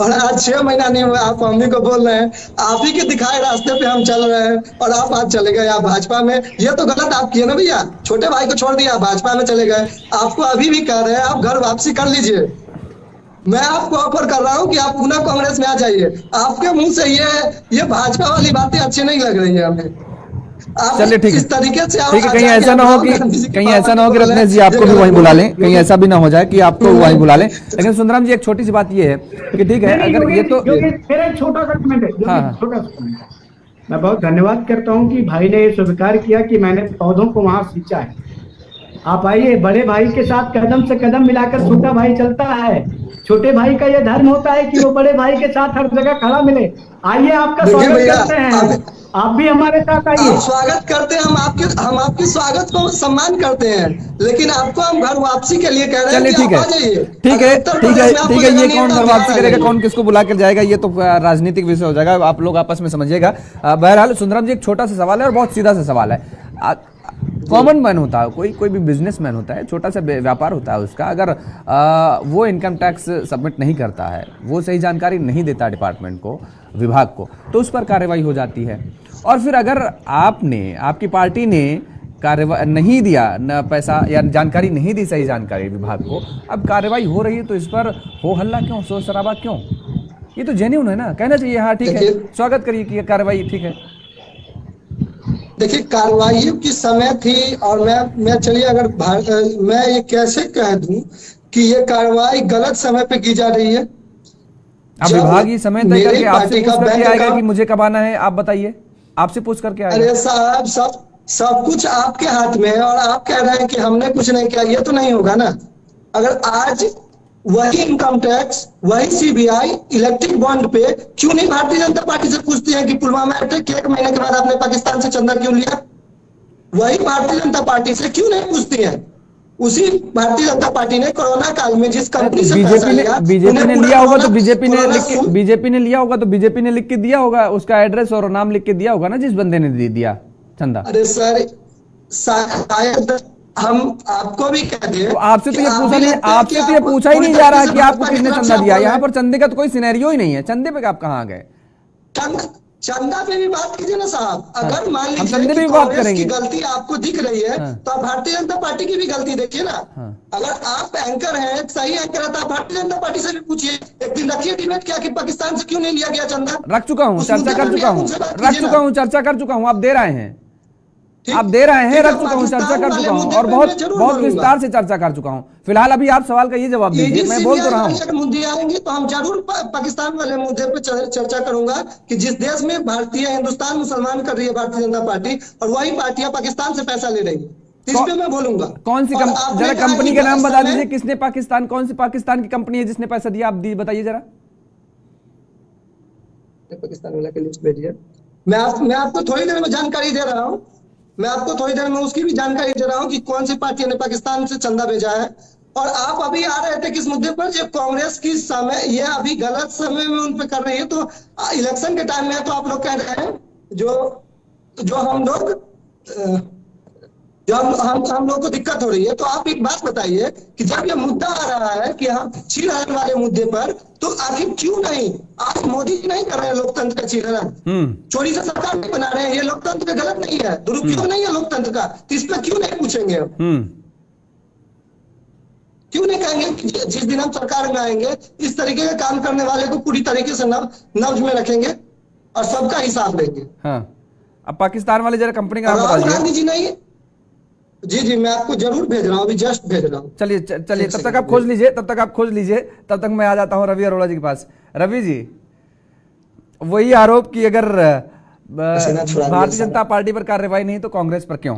और आज 6 महीना नहीं हुआ आप मम्मी को बोल रहे हैं आप ही के दिखाए रास्ते पे हम चल रहे हैं और आप आज चले गए आप भाजपा में। ये तो गलत आप किए ना भैया, छोटे भाई को छोड़ दिया भाजपा में चले गए। आपको अभी भी कह रहे हैं आप घर वापसी कर लीजिए, मैं आपको ऑफर कर रहा हूं कि आप पुनः कांग्रेस में आ जाइए। आपके मुंह से ये भाजपा वाली बातें अच्छी नहीं लग रही है हमें। चलिए ठीक है, इस तरीके से ठीक है, कहीं ऐसा ना हो कि रत्नेश जी आपको भी वहीं बुला लें, कहीं ऐसा भी ना हो जाए कि आपको वहीं बुला लें। लेकिन सुंदराम जी एक छोटी सी बात ये है कि ठीक है अगर ये तो मेरा एक छोटा सा कमेंट है, छोटा सा कमेंट है। मैं बहुत धन्यवाद करता हूं कि भाई ने स्वीकार किया कि मैंने पौधों को वहां सींचा है। आप आइए, बड़े भाई के साथ कदम से कदम मिलाकर छोटा भाई चलता है। छोटे भाई का ये धर्म होता है कि वो बड़े भाई के साथ हर जगह खड़ा मिले। आइए, आपका स्वागत करते हैं, आप भी हमारे साथ आइए। स्वागत करते हैं, हम आपके स्वागत को सम्मान करते हैं, लेकिन आपको हम घर वापसी के लिए कह रहे हैं कि आप आ जाइए। ठीक है, ये कौन घर वापसी करेगा, कौन किसको बुला कर जाएगा, ये तो राजनीतिक विषय हो जाएगा, आप लोग आपस में समझिएगा। बहरहाल सुंदराम जी एक छोटा सा सवाल है और बहुत सीधा सा सवाल है। कॉमन मैन होता है, कोई भी बिजनेसमैन होता है, छोटा सा व्यापार होता है उसका, अगर वो इनकम टैक्स सबमिट नहीं करता है, वो सही जानकारी नहीं देता डिपार्टमेंट को, विभाग को, तो उस पर कार्रवाई हो जाती है। और फिर अगर आपकी पार्टी ने कार्रवाई नहीं दिया, न पैसा या जानकारी नहीं दी, सही जानकारी विभाग को, अब कार्रवाई हो रही है, तो इस पर हो हल्ला क्यों, शोर शराबा क्यों? ये तो जेन्युइन है ना, कहना चाहिए हाँ ठीक है, स्वागत करिए कि कार्रवाई ठीक है। देखिए कार्रवाई की समय थी, और मैं चलिए अगर मैं ये कैसे कह दूं कि ये कार्रवाई गलत समय पे की जा रही है। अब विभाग ये समय तय करके आपसे पूछ करके आएगा कि मुझे कब आना है, आप बताइए, आपसे पूछ करके आएगा। अरे साहब सब कुछ आपके हाथ में है, और आप कह रहे हैं कि हमने कुछ नहीं किया, ये तो नहीं होगा ना। अगर आज वही इनकम टैक्स, वही सीबीआई इलेक्ट्रिक बॉन्ड पे क्यों नहीं भारतीय जनता पार्टी से पूछती है कि पुलवामा अटैक के 1 महीने के बाद आपने पाकिस्तान से चंदा क्यों लिया? वही भारतीय जनता पार्टी से क्यों नहीं पूछती है? उसी भारतीय जनता पार्टी ने कोरोना काल में जिस कंपनी से बीजेपी ने लिया होगा तो बीजेपी ने लिया होगा तो बीजेपी ने लिख के दिया होगा, उसका एड्रेस और नाम लिख के दिया होगा ना जिस बंदे ने दे दिया चंदा। अरे सर शायद हम आपको भी कहते हैं, तो आपसे तो ये पूछा नहीं, आपसे तो ये पूछा ही नहीं जा रहा कि आपको किसने चंदा दिया। यहाँ पर चंदे का तो कोई सिनेरियो ही नहीं है, चंदे पे आप कहाँ गए? चंदा पे भी बात कीजिए ना साहब। अगर मान लीजिए चंदे पे भी बात करेंगे, गलती आपको दिख रही है तो आप भारतीय जनता पार्टी की भी गलती देखिए ना। अगर आप एंकर हैं, सही एंकर है, तो आप भारतीय जनता पार्टी से भी पूछिए। एक दिन रखिए डिबेट क्या कि पाकिस्तान से क्यों नहीं लिया गया चंदा। रख चुका हूँ, चर्चा कर चुका हूँ, चर्चा कर चुका हूँ, आप दे रहे हैं, रख चुका हूं, चर्चा कर चुका हूं, और बहुत विस्तार से चर्चा कर चुका हूं। फिलहाल अभी आप सवाल का ये जवाब दीजिए, मैं बोल तो रहा हूं। मुद्दे आएंगे तो हम जरूर पाकिस्तान वाले मुद्दे पे चर्चा करूंगा कि जिस देश में हिंदुस्तान मुसलमान कर रही है भारतीय जनता पार्टी, और वही पार्टियां पाकिस्तान से पैसा ले रही है, इस पे मैं बोलूंगा। कौन सी जरा कंपनी का नाम बता दीजिए, किसने पाकिस्तान, कौन सी पाकिस्तान की कंपनी है जिसने पैसा दिया, आप बताइए जरा। पाकिस्तान वाला की लिस्ट भेजिए, मैं आपको थोड़ी देर में जानकारी दे रहा हूँ। मैं आपको थोड़ी देर में उसकी भी जानकारी दे रहा हूं कि कौन सी पार्टी ने पाकिस्तान से चंदा भेजा है। और आप अभी आ रहे थे किस मुद्दे पर, जब कांग्रेस की समय ये अभी गलत समय में उन पे कर रही है, तो इलेक्शन के टाइम में तो आप लोग कह रहे हैं जो हम लोग को दिक्कत हो रही है। तो आप एक बात बताइए कि जब ये मुद्दा आ रहा है कि हम चीरहरण वाले मुद्दे पर, तो आखिर क्यों नहीं आप मोदी जी नहीं कर रहे हैं लोकतंत्र का चीरहरण, चोरी से सरकार नहीं बना रहे हैं, ये लोकतंत्र का गलत नहीं है, दुरुपयोग नहीं है लोकतंत्र का, तो इस पर क्यों नहीं पूछेंगे? क्यों नहीं कहेंगे कि जिस दिन हम सरकार में आएंगे इस तरीके का काम करने वाले को पूरी तरीके से नब्ज में रखेंगे और सबका हिसाब लेंगे। हाँ, अब पाकिस्तान वाले जरा कंपनी का नाम बता दीजिए। गांधी जी नहीं, जी मैं आपको जरूर भेज रहा हूँ, अभी जस्ट भेज रहा हूँ। चलिए तब तक आप खोज लीजिए, तब तक मैं आ जाता हूँ रवि अरोड़ा जी के पास। रवि जी, वही आरोप कि अगर भारतीय जनता पार्टी पर कार्रवाई नहीं तो कांग्रेस पर क्यों?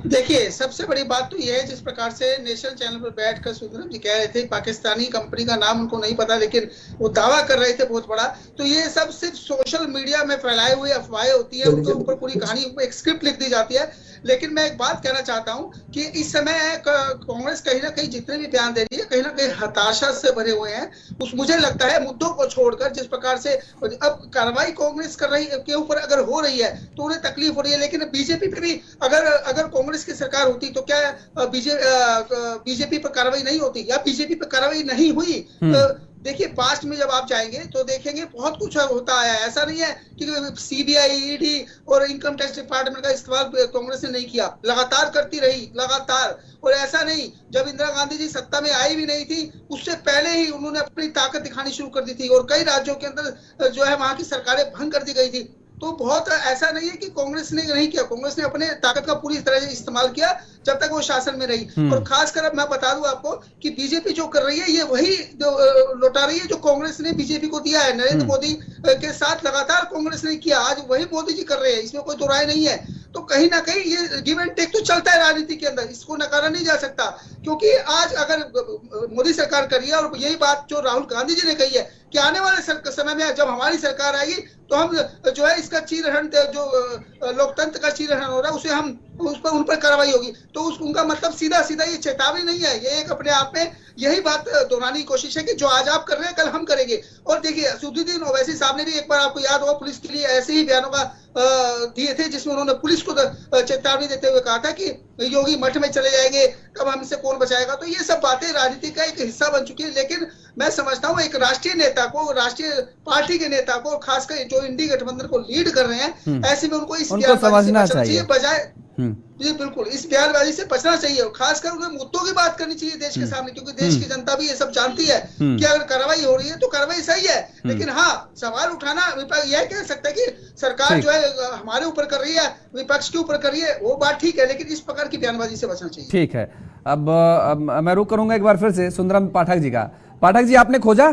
देखिए, सबसे बड़ी बात तो यह है, जिस प्रकार से नेशनल चैनल पर बैठकर सुंदरम जी कह रहे थे, पाकिस्तानी कंपनी का नाम उनको नहीं पता लेकिन वो दावा कर रहे थे बहुत बड़ा, तो ये सब सिर्फ सोशल मीडिया में फैलाए हुए अफवाहें होती है, उनके ऊपर पूरी कहानी एक स्क्रिप्ट लिख दी जाती है। लेकिन मैं एक बात कहना चाहता हूं कि इस समय कांग्रेस कहीं ना कहीं जितने भी बयान दे रही है, कहीं ना कहीं हताशा से भरे हुए हैं। मुझे लगता है मुद्दों को छोड़कर, जिस प्रकार से अब कार्रवाई कांग्रेस कर रही के ऊपर अगर हो रही है तो उन्हें तकलीफ हो रही है, लेकिन बीजेपी पे भी अगर कांग्रेस की सरकार होती तो क्या बीजेपी पर कार्रवाई नहीं होती, या बीजेपी पर कार्रवाई नहीं हुई? देखिए, पास्ट में जब आप जाएंगे तो देखेंगे बहुत कुछ होता आया है। ऐसा नहीं है कि सीबीआई, ईडी और इनकम टैक्स डिपार्टमेंट का इस्तेमाल कांग्रेस ने नहीं किया, लगातार करती रही, लगातार। और ऐसा नहीं, जब इंदिरा गांधी जी सत्ता में आई भी नहीं थी, उससे पहले ही उन्होंने अपनी ताकत दिखानी शुरू कर दी थी, और कई राज्यों के अंदर जो है वहां की सरकारें भंग कर दी गई थी। तो बहुत ऐसा नहीं है कि कांग्रेस ने नहीं किया, कांग्रेस ने अपने ताकत का पूरी तरह से इस्तेमाल किया जब तक वो शासन में रही। और खासकर अब मैं बता दूं आपको कि बीजेपी जो कर रही है, ये वही लौटा रही है जो कांग्रेस ने बीजेपी को दिया है। नरेंद्र मोदी के साथ लगातार कांग्रेस ने किया, आज वही मोदी जी कर रहे हैं, इसमें कोई दो राय नहीं है। तो कहीं ना कहीं ये गिव एंड टेक तो चलता है राजनीति के अंदर, इसको नकारा नहीं जा सकता। क्योंकि आज अगर मोदी सरकार कर रही है, और यही बात जो राहुल गांधी जी ने कही है कि आने वाले समय में जब हमारी सरकार आएगी तो हम जो है इसका चीरहरण, जो लोकतंत्र का चीरहरण हो रहा है, उसे हम उन पर कार्रवाई होगी। तो उनका मतलब सीधा सीधा ये चेतावनी नहीं है, ये एक अपने आप में यही बात दोहराने की कोशिश है कि जो आज आप कर रहे हैं कल हम करेंगे। और देखिए, असदुद्दीन ओवैसी साहब ने भी एक बार, आपको याद होगा, पुलिस के लिए ऐसे ही बयानों का दिए थे, जिसमें उन्होंने पुलिस को चेतावनी देते हुए कहा था कि योगी मठ में चले जाएंगे, तब हमसे कौन बचाएगा। तो ये सब बातें राजनीति का एक हिस्सा बन चुकी है। लेकिन मैं समझता हूँ एक राष्ट्रीय नेता को, राष्ट्रीय पार्टी के नेता को, खासकर जो इंडी गठबंधन को लीड कर रहे हैं, ऐसे में उनको इस समझना चाहिए बजाय जी बिल्कुल इस बयानबाजी से बचना चाहिए, और खासकर उन्हें मुद्दों की बात करनी चाहिए देश के सामने, क्योंकि देश की जनता भी ये सब जानती है कि अगर कार्रवाई हो रही है तो कार्रवाई सही है। लेकिन हाँ, सवाल उठाना, यह कह सकता है कि सरकार जो है हमारे ऊपर कर रही है, विपक्ष के ऊपर कर रही है, वो बात ठीक है, लेकिन इस प्रकार की बयानबाजी से बचना चाहिए। ठीक है, अब मैं रुक करूंगा एक बार फिर से सुंदरम पाठक जी का। पाठक जी, आपने खोजा?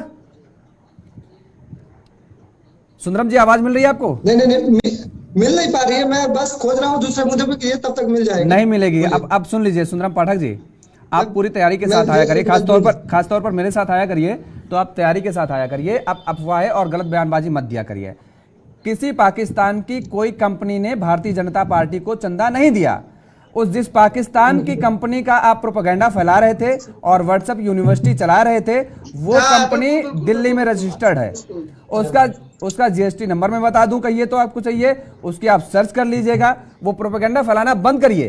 सुंदरम जी, आवाज मिल रही है आपको? नहीं, मिल नहीं पा रही है, मैं बस खोज रहा हूँ दूसरे मुद्दे पे कि ये तब तक मिल जाएगी। नहीं मिलेगी। अब सुन लीजिए सुंदरम पाठक जी, आप पूरी तैयारी के साथ आया करिए, खासतौर पर मेरे साथ आया करिए, तो आप तैयारी के साथ आया करिए, आप अफवाहें और गलत बयानबाजी मत दिया करिए। किसी पाकिस्तान की कोई कंपनी ने भारतीय जनता पार्टी को चंदा नहीं दिया। उस जिस पाकिस्तान की कंपनी का आप प्रोपेगेंडा फैला रहे थे और व्हाट्सएप यूनिवर्सिटी चला रहे थे, वो कंपनी दिल्ली में रजिस्टर्ड है। उसका जीएसटी नंबर मैं बता दूं, कहिए तो आपको चाहिए, उसकी आप सर्च कर लीजिएगा। वो प्रोपेगेंडा फैलाना बंद करिए।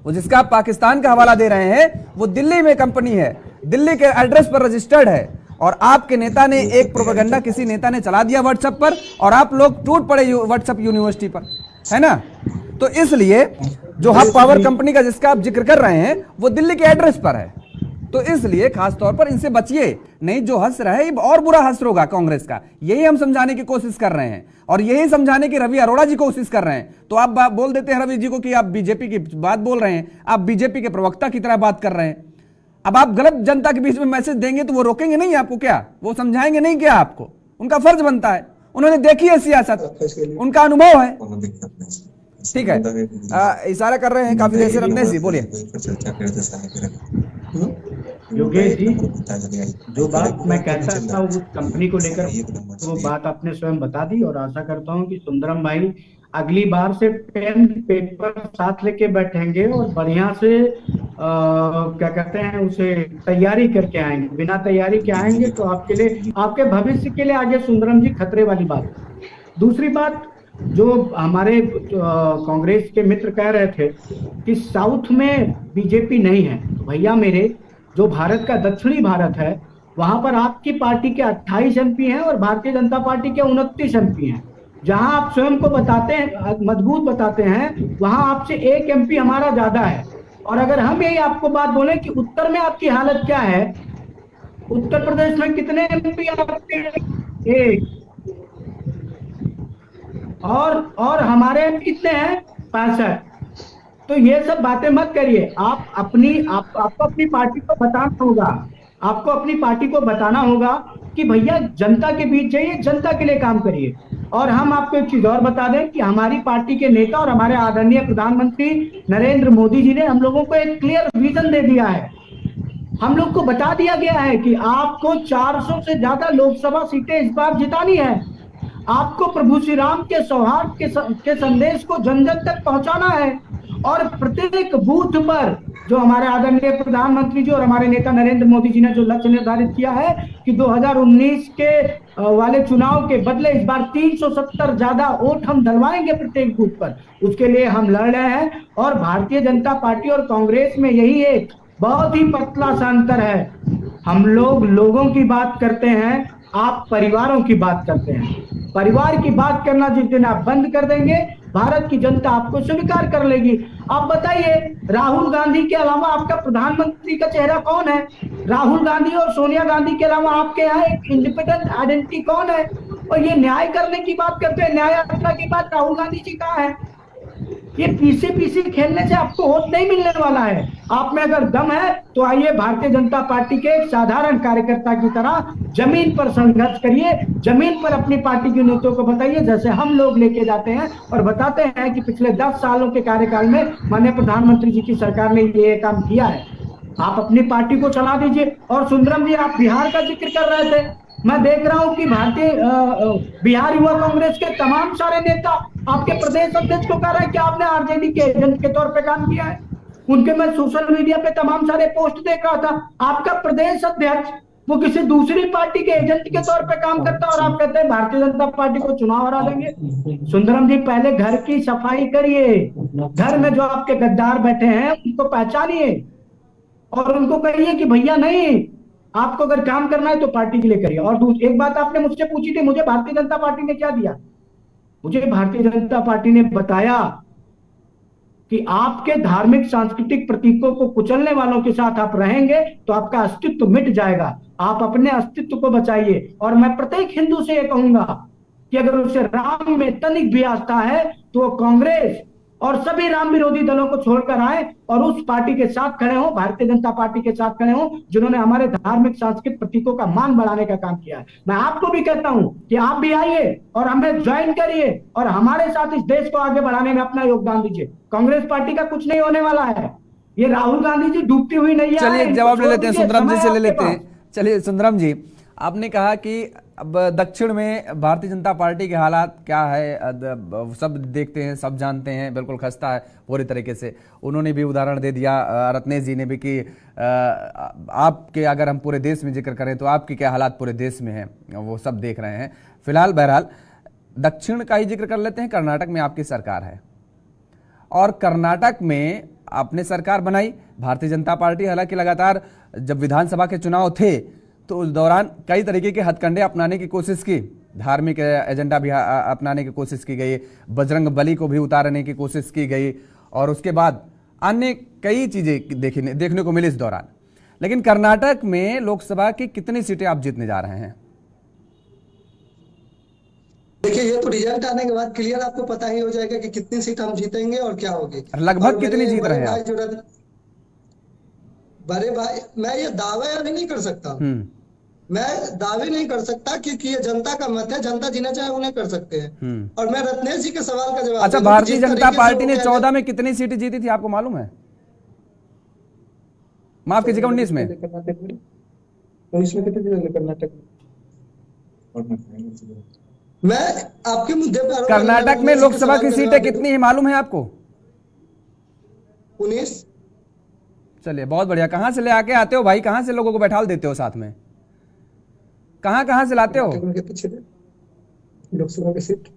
वो जिसका आप पाकिस्तान का हवाला दे रहे हैं, वो दिल्ली में कंपनी है, दिल्ली के एड्रेस पर रजिस्टर्ड है, और आपके नेता ने एक प्रोपेगेंडा किसी नेता ने चला दिया व्हाट्सएप पर, और आप लोग टूट पड़े व्हाट्सएप यूनिवर्सिटी पर, है ना? तो इसलिए जो हब पावर कंपनी का जिसका आप जिक्र कर रहे हैं, वो दिल्ली के एड्रेस पर है। तो इसलिए खास तौर पर इनसे बचिए, नहीं जो हंस रहा है और बुरा हंस होगा कांग्रेस का। यही हम समझाने की कोशिश कर रहे हैं, और यही समझाने की रवि अरोड़ा जी कोशिश कर रहे हैं। तो आप बोल देते हैं रवि जी को कि आप बीजेपी की बात बोल रहे हैं, आप बीजेपी के प्रवक्ता की तरह बात कर रहे हैं। अब आप गलत जनता के बीच में मैसेज देंगे तो वो रोकेंगे नहीं आपको क्या? वो समझाएंगे नहीं क्या आपको? उनका फर्ज बनता है, उन्होंने देखी है सियासत, उनका अनुभव है। ठीक है, इशारा कर रहे हैं काफी देर से। रत्नेश जी बोलिए। योगेश जी, जो बात मैं कहता था उस कंपनी को लेकर, वो बात आपने स्वयं बता दी, और आशा करता हूं कि सुंदरम भाई अगली बार से पेन पेपर साथ लेके बैठेंगे और बढ़िया से क्या कहते हैं उसे तैयारी करके आएंगे। बिना तैयारी के आएंगे तो आपके लिए, आपके भविष्य के लिए आगे सुंदरम जी खतरे वाली बात। दूसरी बात, जो हमारे कांग्रेस के मित्र कह रहे थे कि साउथ में बीजेपी नहीं है, तो भैया मेरे, जो भारत का दक्षिणी भारत है, वहां पर आपकी पार्टी के 28 एमपी हैं और भारतीय जनता पार्टी के 29 एमपी हैं। जहां आप स्वयं को बताते हैं, मजबूत बताते हैं, वहां आपसे 1 एमपी हमारा ज्यादा है। और अगर हम यही आपको बात बोले कि उत्तर में आपकी हालत क्या है, उत्तर प्रदेश में कितने एमपी आपके? 1। और हमारे कितने हैं? 65। तो ये सब बातें मत करिए। आपको अपनी पार्टी को बताना होगा, आपको अपनी पार्टी को बताना होगा कि भैया जनता के बीच जाइए, जनता के लिए काम करिए। और हम आपको एक चीज और बता दें कि हमारी पार्टी के नेता और हमारे आदरणीय प्रधानमंत्री नरेंद्र मोदी जी ने हम लोगों को एक क्लियर विजन दे दिया है। हम लोग को बता दिया गया है कि आपको 400 से ज्यादा लोकसभा सीटें इस बार जितानी है। आपको प्रभु श्री राम के सौहार्द के संदेश को जन जन तक पहुंचाना है और प्रत्येक बूथ पर जो हमारे आदरणीय प्रधानमंत्री जी और हमारे नेता नरेंद्र मोदी जी ने जो लक्ष्य निर्धारित किया है कि 2019 के वाले चुनाव के बदले इस बार 370 ज्यादा वोट हम डलवाएंगे प्रत्येक बूथ पर, उसके लिए हम लड़ रहे हैं। और भारतीय जनता पार्टी और कांग्रेस में यही एक बहुत ही पतला सा अंतर है। हम लोग लोगों की बात करते हैं, आप परिवारों की बात करते हैं। परिवार की बात करना जिस दिन आप बंद कर देंगे, भारत की जनता आपको स्वीकार कर लेगी। आप बताइए, राहुल गांधी के अलावा आपका प्रधानमंत्री का चेहरा कौन है? राहुल गांधी और सोनिया गांधी के अलावा आपके यहाँ एक इंडिपेंडेंट आइडेंटिटी कौन है? और ये न्याय करने की बात करते हैं, न्याय यात्रा की बात राहुल गांधी जी कहाँ है? ये पीसी खेलने से आपको वोट नहीं मिलने वाला है। आप में अगर दम है तो आइए भारतीय जनता पार्टी के एक साधारण कार्यकर्ता की तरह जमीन पर संघर्ष करिए, जमीन पर अपनी पार्टी के नेताओं को बताइए, जैसे हम लोग लेके जाते हैं और बताते हैं कि पिछले 10 सालों के कार्यकाल में माननीय प्रधानमंत्री जी की सरकार ने ये काम किया है। आप अपनी पार्टी को चला दीजिए। और सुंदरम जी, आप बिहार का जिक्र कर रहे थे, मैं देख रहा हूं कि भारतीय बिहार युवा कांग्रेस के तमाम सारे नेता आपके प्रदेश अध्यक्ष को कह रहे हैं कि आपने आरजेडी के एजेंट के तौर पे काम किया है। उनके मैं सोशल मीडिया पे तमाम सारे पोस्ट देख रहा था। आपका प्रदेश अध्यक्ष वो किसी दूसरी पार्टी के एजेंट के तौर पे काम करता है और आप कहते हैं भारतीय जनता पार्टी को चुनाव हरा देंगे। सुंदरम जी, पहले घर की सफाई करिए। घर में जो आपके गद्दार बैठे हैं उनको पहचानिए और उनको कहिए कि भैया नहीं, आपको अगर काम करना है तो पार्टी के लिए करिए। और एक बात आपने मुझसे पूछी थी, मुझे भारतीय जनता पार्टी ने क्या दिया? मुझे भारतीय जनता पार्टी ने बताया कि आपके धार्मिक सांस्कृतिक प्रतीकों को कुचलने वालों के साथ आप रहेंगे तो आपका अस्तित्व मिट जाएगा। आप अपने अस्तित्व को बचाइए। और मैं प्रत्येक हिंदू से यह कहूंगा कि अगर उसे राम में तनिक भी आस्था है तो वो कांग्रेस और सभी राम विरोधी दलों को छोड़कर आए और उस पार्टी के साथ खड़े हो, भारतीय जनता पार्टी के साथ खड़े हो, जिन्होंने हमारे धार्मिक सांस्कृतिक प्रतीकों का मान बढ़ाने का काम किया है। मैं आपको भी कहता हूं कि आप भी आइए और हमें ज्वाइन करिए और हमारे साथ इस देश को आगे बढ़ाने में अपना योगदान दीजिए। कांग्रेस पार्टी का कुछ नहीं होने वाला है। ये राहुल गांधी जी डूबती हुई नहीं है। चलिए जवाब ले लेते हैं, सुंदरम जी से ले लेते हैं। चलिए सुंदरम जी, आपने कहा कि अब दक्षिण में भारतीय जनता पार्टी के हालात क्या है सब देखते हैं, सब जानते हैं, बिल्कुल खस्ता है पूरी तरीके से। उन्होंने भी उदाहरण दे दिया, रत्नेश जी ने भी, कि आपके अगर हम पूरे देश में जिक्र करें तो आपके क्या हालात पूरे देश में हैं वो सब देख रहे हैं। फिलहाल बहरहाल दक्षिण का ही जिक्र कर लेते हैं। कर्नाटक में आपकी सरकार है और कर्नाटक में आपने सरकार बनाई भारतीय जनता पार्टी। हालांकि लगातार जब विधानसभा के चुनाव थे तो उस दौरान कई तरीके के हथकंडे अपनाने की कोशिश की, धार्मिक एजेंडा भी अपनाने की कोशिश की गई, बजरंग बली को भी उतारने की कोशिश की गई और उसके बाद अन्य कई चीजें देखने को मिली इस दौरान। लेकिन कर्नाटक में लोकसभा की कितनी सीटें आप जीतने जा रहे हैं? देखिए, ये तो रिजल्ट आने के बाद क्लियर आपको पता ही हो जाएगा कि कितनी सीट हम जीतेंगे और क्या होगी। लगभग कितनी जीत रहे हैं? बड़े भाई, मैं ये दावा अभी नहीं कर सकता। मैं दावे नहीं कर सकता क्योंकि ये जनता का मत है, जनता जिन्हें चाहे उन्हें कर सकते हैं। और मैं रत्नेश जी के सवाल का जवाब, अच्छा, भारतीय जनता पार्टी ने 14 में कितनी सीटें जीती थी आपको मालूम है? माफ कीजिएगा, 19 में। 19 में कितने कर्नाटक में? मैं आपके मुद्दे पर, कर्नाटक में लोकसभा की सीटें कितनी है मालूम है आपको? 19। चलिए, बहुत बढ़िया। कहां से ले आके आते हो भाई? कहां से लोगों को बैठाल देते हो साथ में? कहां से लाते हो? लोकसभा की सीट,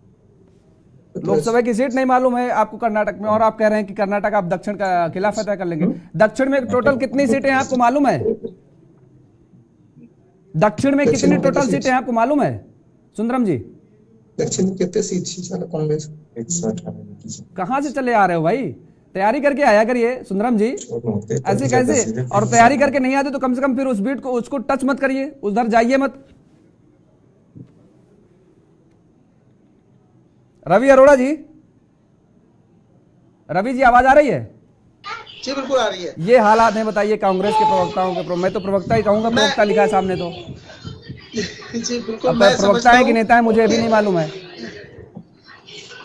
लोकसभा की सीट नहीं मालूम है आपको कर्नाटक में, और आप कह रहे हैं कि कर्नाटक आप दक्षिण का खिलाफ फतह कर लेंगे। दक्षिण में टोटल कितनी सीटें हैं आपको मालूम है? दक्षिण में कितनी टोटल सीटें हैं आपको मालूम है सुंदरम जी? दक्षिण में कितने सीट कांग्रेस? कहां से चले आ रहे हो भाई? तैयारी करके आया करिए सुंदरम जी, ऐसे कैसे? और तैयारी करके नहीं आते तो कम से कम फिर उस बीट को, उसको टच मत करिए, उधर जाइए मत। रवि अरोड़ा जी, रवि जी आवाज आ रही है? जी बिल्कुल आ रही है। ये हालात हैं, बताइए कांग्रेस के प्रवक्ताओं के। मैं तो प्रवक्ता ही कहूंगा, प्रवक्ता लिखा है सामने तो। जी बिल्कुल, अब मैं प्रवक्ता समझता है कि हूँ नेता है मुझे अभी कि नहीं मालूम है।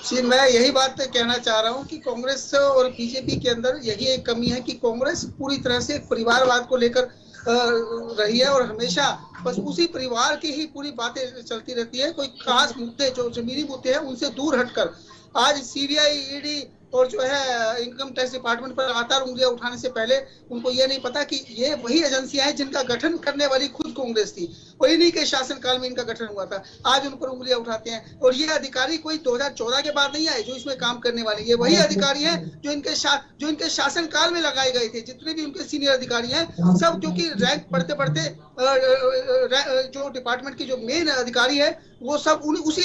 जी, मैं यही बात कहना चाह रहा हूँ कि कांग्रेस और बीजेपी के अंदर यही एक कमी है कि कांग्रेस पूरी तरह से परिवारवाद को लेकर रही है और हमेशा बस उसी परिवार की ही पूरी बातें चलती रहती है। कोई खास मुद्दे जो जमीनी मुद्दे हैं उनसे दूर हटकर आज सीबीआई, ईडी और जो है इनकम टैक्स डिपार्टमेंट पर लगातार उंगलियां उठाने से पहले उनको ये नहीं पता कि ये वही एजेंसियां हैं जिनका गठन करने वाली खुद कांग्रेस थी और इन्हीं के शासनकाल में इनका गठन हुआ था। आज उन पर उंगलियां उठाते हैं और ये अधिकारी कोई 2014 के बाद नहीं आए जो इसमें काम करने वाले, ये वही अधिकारी हैं जो इनके शासनकाल में लगाए गए थे। जितने भी उनके सीनियर अधिकारी हैं सब, जो कि रैंक पढ़ते पढ़ते जो डिपार्टमेंट की जो मेन अधिकारी है वो सब उसी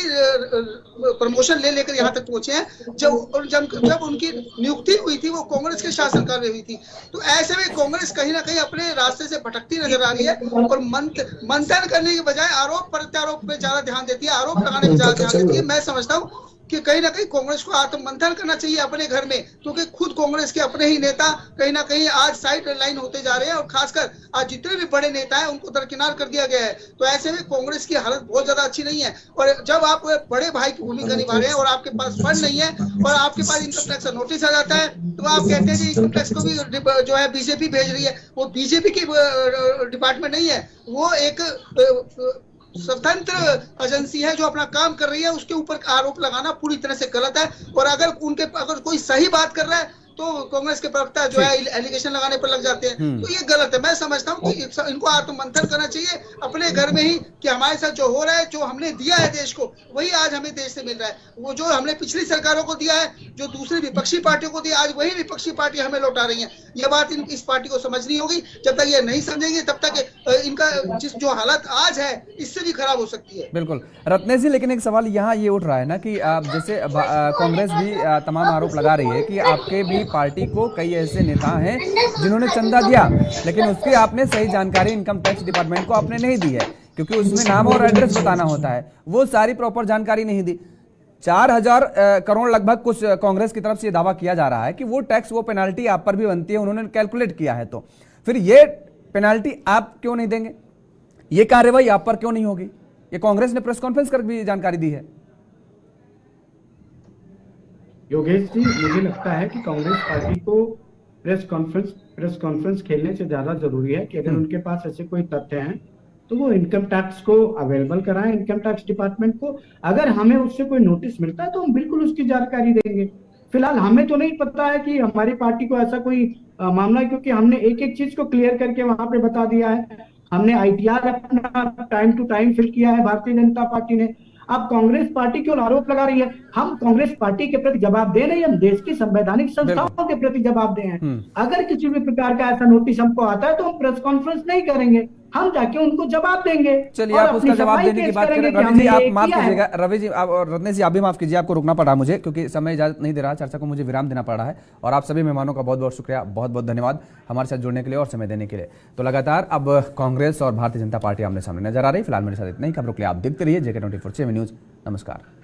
प्रमोशन ले लेकर यहाँ तक पहुंचे हैं। जब उनकी नियुक्ति हुई थी वो कांग्रेस के शासनकाल में हुई थी। तो ऐसे में कांग्रेस कहीं ना कहीं अपने रास्ते से भटकती नजर आ रही है और मंथन करने के बजाय आरोप प्रत्यारोप पे ज्यादा ध्यान देती है, आरोप लगाने पे ज्यादा ध्यान देती है। मैं समझता हूँ कि कहीं ना कहीं कांग्रेस को आत्ममंथन करना चाहिए अपने घर में, क्योंकि खुद कांग्रेस के अपने ही नेता कहीं ना कहीं आज साइड लाइन होते जा रहे हैं और खासकर आज जितने भी बड़े नेता हैं उनको दरकिनार कर दिया गया है। तो ऐसे में कांग्रेस की हालत बहुत ज्यादा अच्छी नहीं है और जब आप बड़े भाई की भूमिका निभा रहे हैं और आपके पास फंड नहीं है और आपके पास इनकम टैक्स का नोटिस आ जाता है तो आप कहते हैं कि इनकम टैक्स को भी जो है बीजेपी भेज रही है। वो बीजेपी की डिपार्टमेंट नहीं है, वो एक स्वतंत्र एजेंसी है जो अपना काम कर रही है। उसके ऊपर आरोप लगाना पूरी तरह से गलत है और अगर कोई सही बात कर रहा है तो कांग्रेस के प्रवक्ता जो है एलिगेशन लगाने पर लग जाते हैं। तो ये गलत है। मैं समझता हूँ कि इनको आत्ममंथन करना चाहिए अपने घर में ही कि हमारे साथ जो हो रहा है, जो हमने दिया है देश को, वही आज हमें देश से मिल रहा है। वो जो हमने पिछली सरकारों को दिया है, जो दूसरी विपक्षी पार्टियों को दिया, आज वही विपक्षी पार्टी हमें लौटा रही है। ये बात इस पार्टी को समझनी होगी। जब तक ये नहीं समझेंगे तब तक इनका जो हालत आज है इससे भी खराब हो सकती है। बिल्कुल रत्नेश जी, लेकिन एक सवाल यहाँ ये उठ रहा है ना कि जैसे कांग्रेस भी तमाम आरोप लगा रही है कि आपके भी पार्टी को कई ऐसे नेता हैं जिन्होंने चंदा दिया लेकिन उसकी आपने सही जानकारी इनकम टैक्स डिपार्टमेंट को आपने नहीं दी है, क्योंकि उसमें नाम और एड्रेस बताना होता है, वो सारी प्रॉपर जानकारी नहीं दी। 4000 करोड़ लगभग कुछ कांग्रेस की तरफ से दावा किया जा रहा है कि वो टैक्स, वो पेनाल्टी आप पर भी बनती है, उन्होंने कैलकुलेट किया है। तो फिर ये पेनाल्टी आप क्यों नहीं देंगे, ये कार्रवाई आप पर क्यों नहीं होगी? ये कांग्रेस ने प्रेस कॉन्फ्रेंस कर भी जानकारी दी है। योगेश जी, मुझे लगता है कि कांग्रेस पार्टी को प्रेस कॉन्फ्रेंस खेलने से ज्यादा जरूरी है कि अगर उनके पास ऐसे कोई तथ्य हैं तो वो इनकम टैक्स को अवेलेबल कराएं, इनकम टैक्स डिपार्टमेंट को। अगर हमें उससे कोई नोटिस मिलता है तो हम बिल्कुल उसकी जानकारी देंगे। फिलहाल हमें तो नहीं पता है कि हमारी पार्टी को ऐसा कोई मामला है, क्योंकि हमने एक एक चीज को क्लियर करके वहां पे बता दिया है। हमने आईटीआर अपना टाइम टू टाइम फिल किया है भारतीय जनता पार्टी ने। अब कांग्रेस पार्टी क्यों आरोप लगा रही है? हम कांग्रेस पार्टी के प्रति जवाब दे नहीं, हम देश की संवैधानिक संस्थाओं के प्रति जवाब दे हैं। अगर किसी भी प्रकार का ऐसा नोटिस हमको आता है तो हम प्रेस कॉन्फ्रेंस नहीं करेंगे, हम जाके उनको जवाब देंगे। चलिए, आप उसका जवाब देने की बात करें। रवि जी आप माफ कीजिएगा, रवि जी और रत्नेश जी आप भी माफ कीजिए, आपको रुकना पड़ा मुझे क्योंकि समय इजाजत नहीं दे रहा, चर्चा को मुझे विराम देना पड़ रहा है। और आप सभी मेहमानों का बहुत बहुत शुक्रिया, बहुत बहुत धन्यवाद हमारे साथ जुड़ने के लिए और समय देने के लिए। तो लगातार अब कांग्रेस और भारतीय जनता पार्टी आमने सामने नजर आ रही। फिलहाल मेरे साथ इतना ही। खबरों के लिए आप देखते रहिए JK24 न्यूज। नमस्कार।